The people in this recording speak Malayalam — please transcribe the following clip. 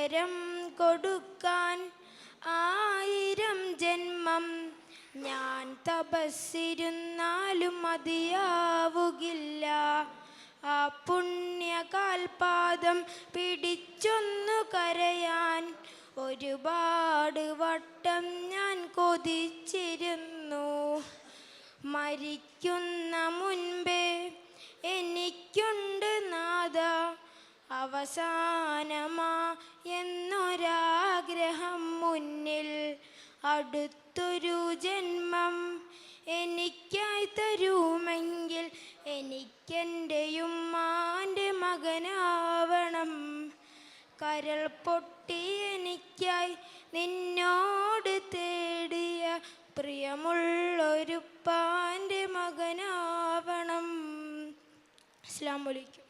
പകരം കൊടുക്കാൻ 1000 ജന്മം ഞാൻ തപസ്സിരുന്നാലും മതിയാവുകില്ല. ആ പുണ്യകാൽപാദം പിടിച്ചൊന്നു കരയാൻ ഒരുപാട് വട്ടം ഞാൻ കൊതിച്ചിരുന്നു. മരിക്കുന്ന മുൻപേ എനിക്കുണ്ട് നാഥ അവസാനമാ എന്നൊരാഗ്രഹം മുന്നിൽ. അടുത്തൊരു ജന്മം എനിക്കായി തരുമെങ്കിൽ എനിക്കെൻ്റെ ഉമ്മാൻ്റെ മകനാവണം. കരൾ പൊട്ടി എനിക്കായി നിന്നോട് തേടിയ പ്രിയമുള്ളൊരുപ്പാൻ്റെ മകനാവണം. അസ്സലാമു അലൈക്കും.